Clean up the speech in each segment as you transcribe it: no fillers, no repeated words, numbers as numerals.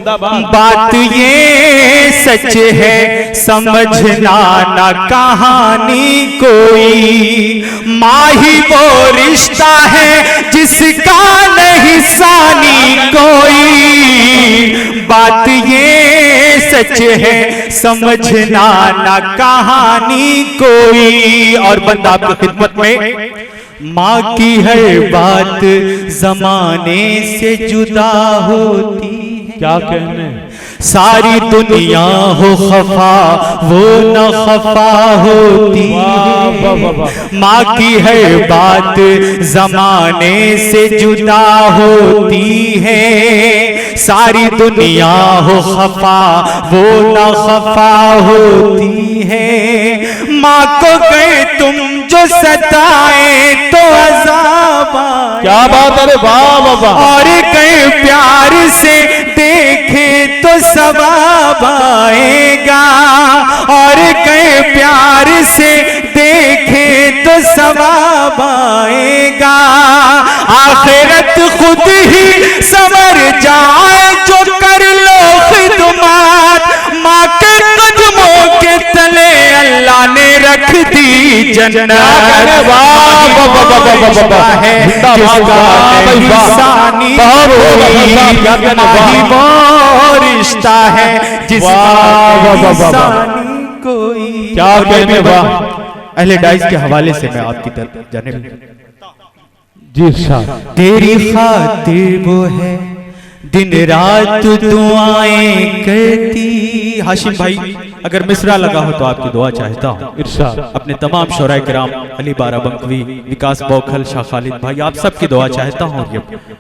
बात ये सच है समझना ना कहानी कोई, माही वो रिश्ता है जिसका नहीं सानी कोई। बात ये सच है समझना ना कहानी कोई। और बंदा आपकी खिदमत में, माँ की हर बात जमाने से जुदा होती है। क्या कहने, सारी दुनिया हो खफा वो न खफा होती है। माँ की हर बात जमाने से जुदा होती है। सारी दुनिया हो खफा वो न खफा होती है। माँ को गए तुम जो सताए तो अज़ाब आए। क्या बात, अरे वाह वाह। और कहीं प्यार से देखे तो सवाब आएगा। और कहीं प्यार से देखे तो सवाब आएगा। आखिरत खुद ही संवर जाए जो कर लो खिदमत। माँ के कदमों के तले अल्लाह ने रख दी जन्नत। रिश्ता है जिसका कोई। क्या कहने, वाह। अहले डाइस के हवाले से मैं आपकी तरफ जाने जी शाह। तेरी खातिर वो है दिन रात दुआएं करती। हाशिम भाई अगर मिसरा लगा हो तो आपकी दुआ चाहता हूँ। इरशाद। अपने तमाम शोराए किराम, अली बाराबंकवी, विकास बौखल, शाह खालिद भाई, आप सबकी दुआ चाहता हूँ।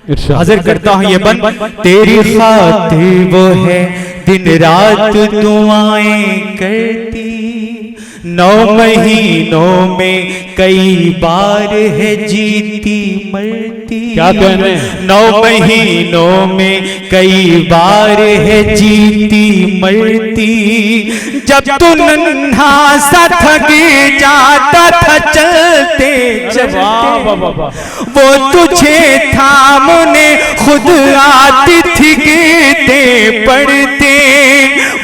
इरशाद। हाजिर करता हूँ ये बंद। तेरी खातिर वो है दिन रात दुआएं करती। 9 महीनों में कई बार है जीती मरती। क्या कहने, 9 महीनों में कई बार है जीती मरती। जब तू नन्हा सा थक जाता था चलते चलते, वो तुझे थामने खुद आती थी गिरते पड़ते।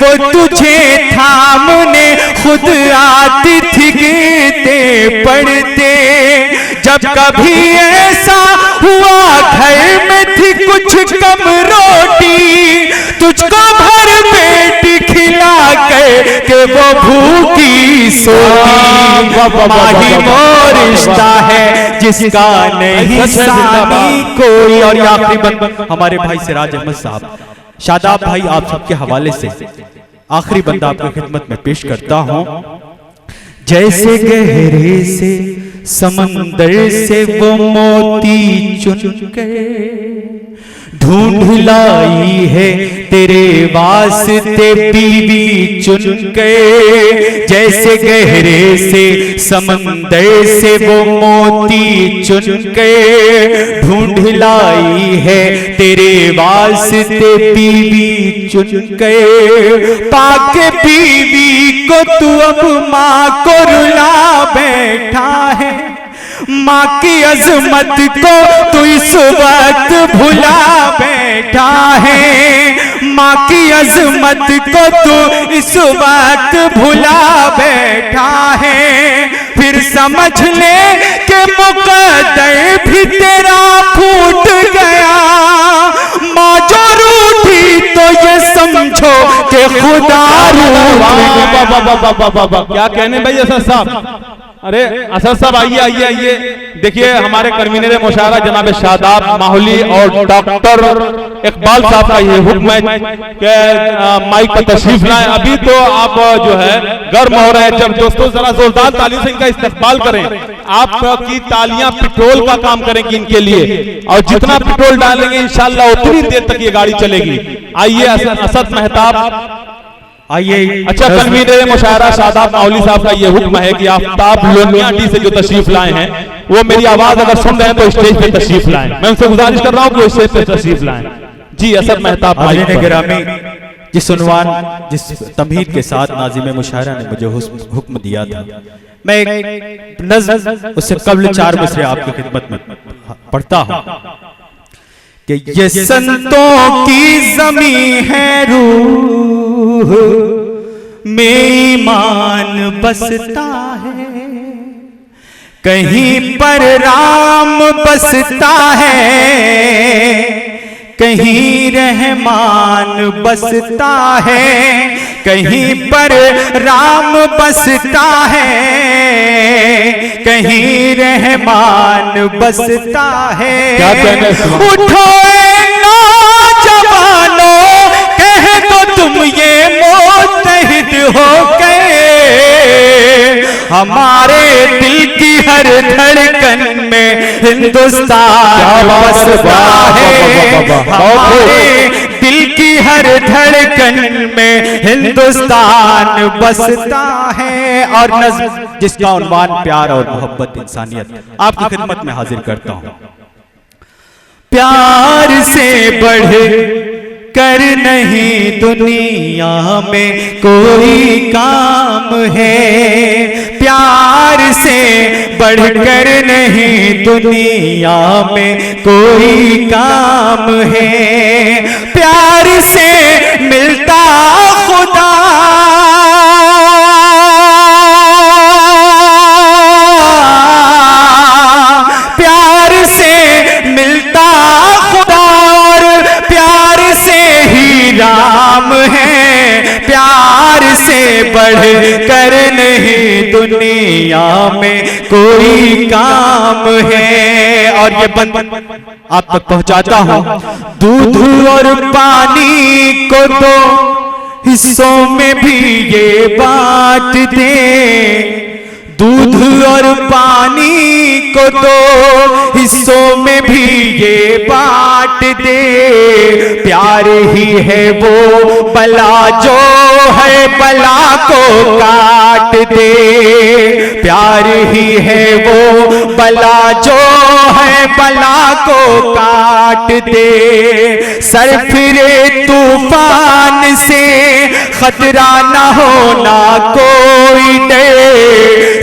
वो तुझे थामने खुद आती थी गिरते पड़ते। जब कभी ऐसा हुआ घर में थी कुछ कम रोटी, तुझको भर पेट खिला कर के वो भूखी सोती। माही वो रिश्ता है जिसका नहीं सानी कोई। और ये आखिरी बंद हमारे भाई सिराज अहमद साहब, शादाब भाई, आप सबके हवाले से आखिरी बंदा आपकी खिदमत में पेश करता हूं। जैसे गहरे से समंदर से वो मोती चुन कर ढूंढ लाई है तेरे वास्ते बीवी चुन के। जैसे गहरे से समंदर से वो मोती चुन के ढूंढ लाई है तेरे वास्ते बीवी चुन के। पाक बीवी को तू अब माँ को रुला बैठा है। माँ की अजमत को तू इस वक्त भुला बैठा है। माँ की अजमत को तू इस वक्त भुला बैठा है। फिर समझ ले कि मुकद्दर भी तेरा फूट गया। माँ जो रूठी तो ये समझो कि खुदा रूठा। क्या कहने भाई असद साहब, अरे असद साहब आइए आइए आइए। देखिए हमारे कन्वीनर मुशावरा जनाब शादाब माहौली और डॉक्टर इकबाल साहब का ये हुक्म है कि माइक पर तशरीफ लाएं। अभी तो आप जो है गर्म हो रहे हैं। जब दोस्तों जरा जोरदार तालियों से इनका इस्तेमाल करें। आपकी तालियां पेट्रोल का काम करेंगी इनके लिए, और जितना पेट्रोल डालेंगे इंशाल्लाह उतनी देर तक ये गाड़ी चलेगी। आइए असद मेहताब आइए। अच्छा, कन्वीनर मुशावरा शादाब माहौली साहब का ये हुक्म है कि आफ्ताब लोनियाटी से जो तशरीफ लाए हैं वो मेरी आवाज अगर सुन रहे हैं तो स्टेज पे तशरीफ लाएं। मैं उनसे गुजारिश कर रहा हूँ कि स्टेज पे तशरीफ लाएं। जी असद मेहताब गिरामी, जिस उन्वान जिस तमहीद के साथ नाज़िम मुशायरा ने मुझे हुक्म दिया था, मैं एक नज़्म उससे कबल 4 मिसरे आपकी खिदमत में पढ़ता हूँ। कि ये संतों की ज़मीं है, रूह में ईमान बसता है, कहीं पर राम बसता है, कहीं रहमान बसता है, कहीं पर राम बसता है, कहीं रहमान बसता है। उठो नौजवानों, कह दो तुम ये मुत्तहिद हो गए, हमारे दिल की हर धड़कन में हिंदुस्तान बसता है, हमारे दिल की हर धड़कन में हिंदुस्तान बसता है। और नज़्म जिसका उन्वान प्यार और मोहब्बत इंसानियत, आपकी खिदमत में हाजिर करता हूं। प्यार से बढ़ कर नहीं दुनिया में कोई काम है, प्यार से बढ़कर नहीं दुनिया में कोई काम है, प्यार से मिलता खुदा, प्यार से मिलता खुदा और प्यार से ही राम है, प्यार से बढ़ कर नहीं दुनिया में कोई काम है। और ये बंद आप तक पहुंचाता हूं। दूध और पानी को दो हिस्सों में भी ये बांट दे, दूध और पानी को दो हिस्सों में भी ये बांट दे, प्यार ही है वो बला जो है बला को काट दे, प्यार ही है वो बला जो है बला को काट दे। सर फिरे तूफान से खतरा न होना कोई डे,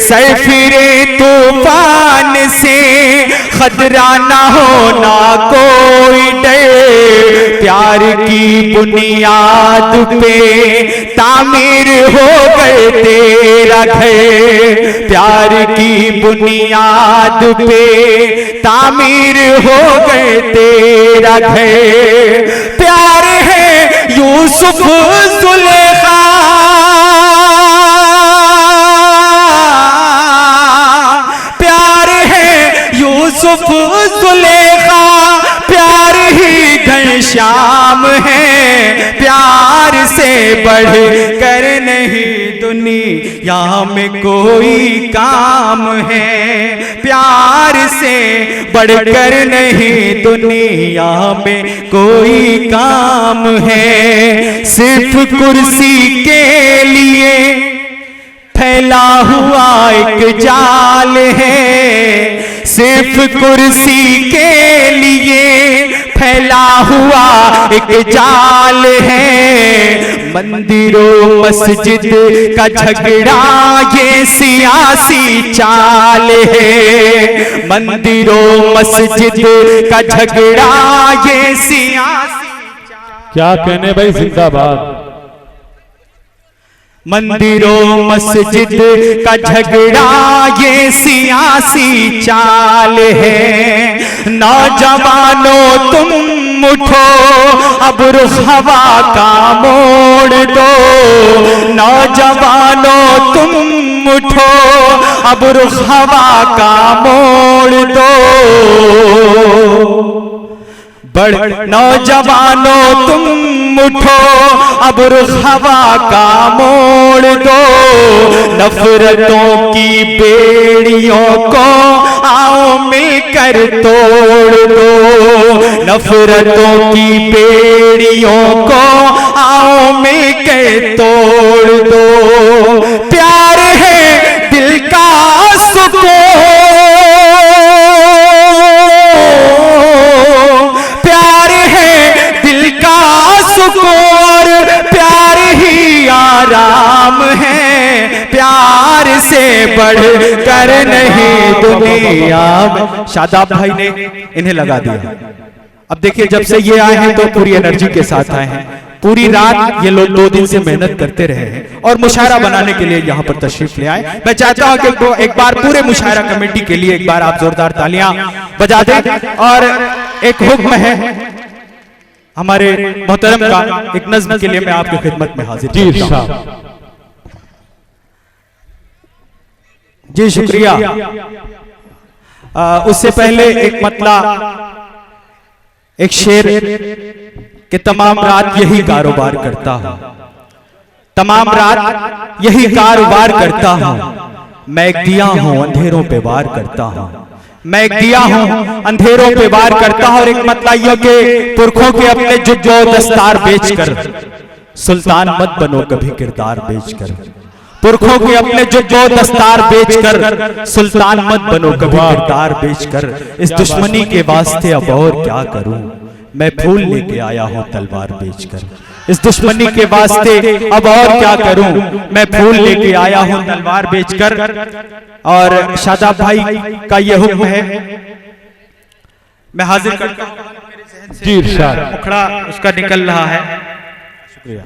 सर फिरे तूफान से खतरा न होना कोई डे, प्यार की बुनियाद पे तामीर हो गए तेरा घर, प्यार की बुनियाद पे तामीर हो गए तेरा घर, प्यार है यूसुफ जुलेखा, प्यार है यूसुफ जुलेखा, प्यार ही घनश्याम है, प्यार से बढ़ कर नहीं दुनिया में कोई काम है, प्यार से बढ़कर नहीं दुनिया में कोई काम है। सिर्फ कुर्सी के लिए फैला हुआ एक जाल है, सिर्फ कुर्सी के लिए फैला हुआ एक जाल है, मंदिरों मस्जिद का झगड़ा ये सियासी चाल है, मंदिरों मस्जिद का झगड़ा ये सियासी चाल। क्या कहने भाई, जिंदाबाद। मंदिरों मस्जिद का झगड़ा ये सियासी चाल है, नौजवानों तुम उठो अब रुख हवा का मोड़ दो, नौजवानों तुम उठो अब रुख हवा का मोड़ दो, नौजवानों तुम उठो अब रुख हवा का मोड़ दो, नफरतों की बेड़ियों को आओ मिलकर तोड़ दो, नफरतों की बेड़ियों को आओ मिलकर तोड़ दो, प्यार है दिल का सुकून, प्यार ही आराम है, प्यार से बढ़ कर नहीं दुनिया में। शादाब भाई ने इन्हें लगा दिया। अब देखिए जब से ये आए हैं तो पूरी एनर्जी के साथ आए हैं। पूरी रात ये लोग 2 दिन से मेहनत करते रहे हैं और मुशायरा बनाने के लिए यहाँ पर तशरीफ ले आए। मैं चाहता हूँ कि एक बार पूरे मुशायरा कमेटी के लिए एक बार आप जोरदार तालियां बजा दें। और एक हुक्म है हमारे मोहतरम का, एक नज़्म के लिए मैं आपकी खिदमत में हाजिर हूं। जी शुक्रिया। उससे पहले एक मतला, एक शेर कि तमाम रात यही कारोबार करता हूं, तमाम रात यही कारोबार करता हूं, मैं एक दिया हूं अंधेरों पे वार करता हूं, मैं एक दिया हूं अंधेरों पे वार करता हूं। और एक मतलब यह कि पुरखों के अपने जुज्जो दस्तार बेचकर सुल्तान मत बनो कभी किरदार बेचकर, पुरखों के अपने जुज्जो दस्तार बेचकर सुल्तान मत बनो कभी किरदार बेचकर। इस दुश्मनी के वास्ते अब और क्या करूं, मैं फूल लेके आया हूं तलवार बेचकर। इस दुश्मनी के वास्ते अब और क्या करूं, मैं फूल लेके आया हूं तलवार बेचकर। और शादाब भाई का ये हुक्म है, मैं हाजिर करता हूं। जी इरशाद। मुखड़ा उसका निकल रहा है। शुक्रिया।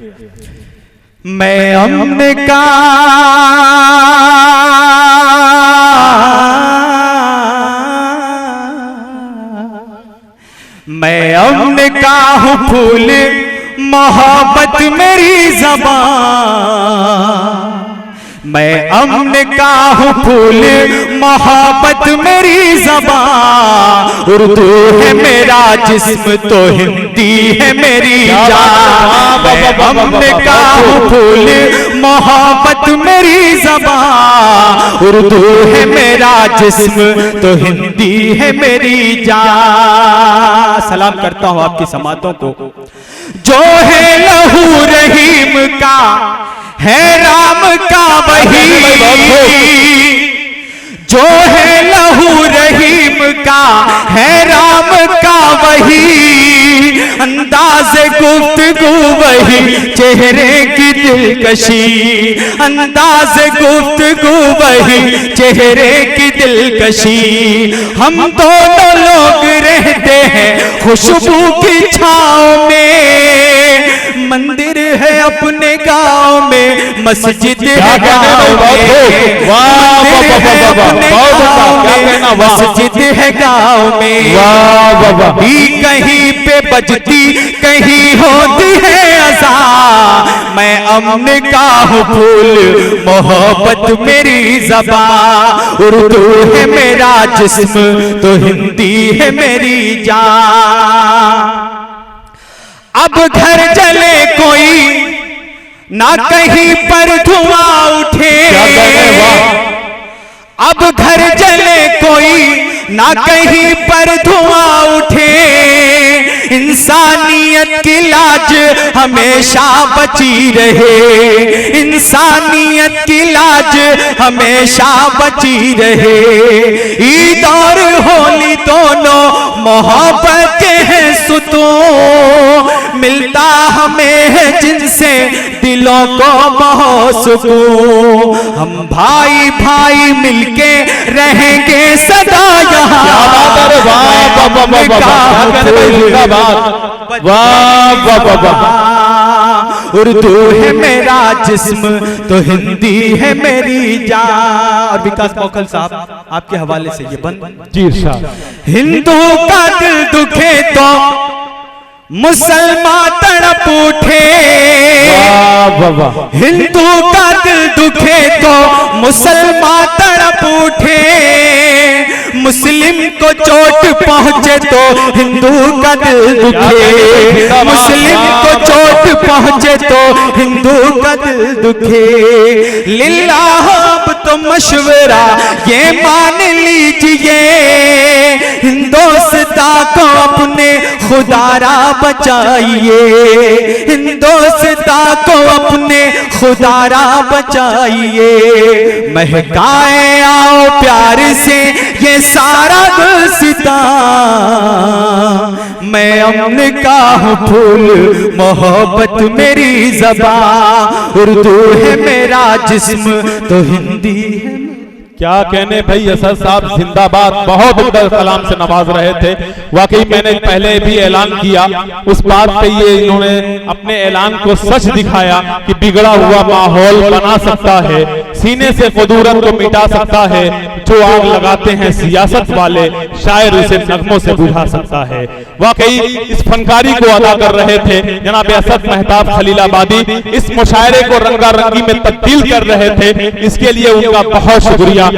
मैं अमन का मैं अमन का हूँ फूल, मोहब्बत मेरी ज़बान। मैं अमन का हूँ फूल, मोहब्बत मेरी ज़बान। उर्दू है मेरा जिस्म तो हिंदी है मेरी जान। मैं अमन का हूँ फूल, मोहब्बत मेरी ज़बान। उर्दू है मेरा जिस्म तो हिंदी है मेरी जान। सलाम करता हूँ आपकी समातों को। जो है लहू रहीम का है राम का वही, जो है लहू रहीम का है राम का वही। अंदाज गुफ्तगू वही, चेहरे की दिलकशी। अंदाज गुफ्तगू वही, चेहरे की दिलकशी। हम दोनों लोग रहते हैं खुशबू की छाँव में। मंदिर है अपने गांव में, मस्जिद है गांव में। मस्जिद है गांव में। भी कहीं पे बजती कहीं होती है अज़ान। मैं अमन का हूँ फूल, मोहब्बत मेरी ज़बान। उर्दू है मेरा जिस्म तो हिंदी है मेरी जान। अब घर जले कोई ना कहीं पर धुआं उठे। अब घर जले कोई ना कहीं पर धुआं उठे। इंसानियत की लाज हमेशा बची रहे। इंसानियत की लाज हमेशा बची रहे। ईद और होली दोनों मोहब्बत के हैं सुतून। मिलता हमें है जिनसे दिलों को बहुत सुकून। हम भाई भाई मिलके रहेंगे सदा यहाँ। उर्दू है मेरा जिस्म तो हिंदी है मेरी जान। और विकास मौखल साहब आपके हवाले से ये बंद। जी साहब। हिंदू का दिल दुखे तो मुसलमान तड़प उठे। हिंदू का दिल दुखे तो मुसलमान तड़प उठे। मुस्लिम को चोट पहुंचे तो हिंदू का दिल दुखे। मुस्लिम को चोट पहुंचे तो हिंदू का दिल दुखे। लिल्लाह अब तो मशवरा ये मान लीजिए। हिंदुस्तान को अपने खुदारा बचाइए। हिंदुस्तान को अपने खुदारा बचाइए। महकाए आओ प्यार से ये सारा गुलसिता। मैं अमन का हूँ फूल, मोहब्बत मेरी ज़बान। उर्दू है मेरा जिस्म तो हिंदी है। क्या कहने भाई, असद साहब जिंदाबाद, बहुत उम्दा कलाम से नवाज रहे थे। वाकई मैंने पहले भी ऐलान किया, उस बात पे ये इन्होंने अपने ऐलान को सच दिखाया कि बिगड़ा हुआ माहौल बना सकता है, सीने से फदूरत को मिटा सकता है, जो आग लगाते हैं सियासत वाले शायर उसे नगमों से बुझा सकता है। वाकई इस फनकारी को अदा कर रहे थे जनाब असद मेहताब खलीलाबादी, इस मुशायरे को रंगारंगी में तब्दील कर रहे थे, इसके लिए उनका बहुत शुक्रिया।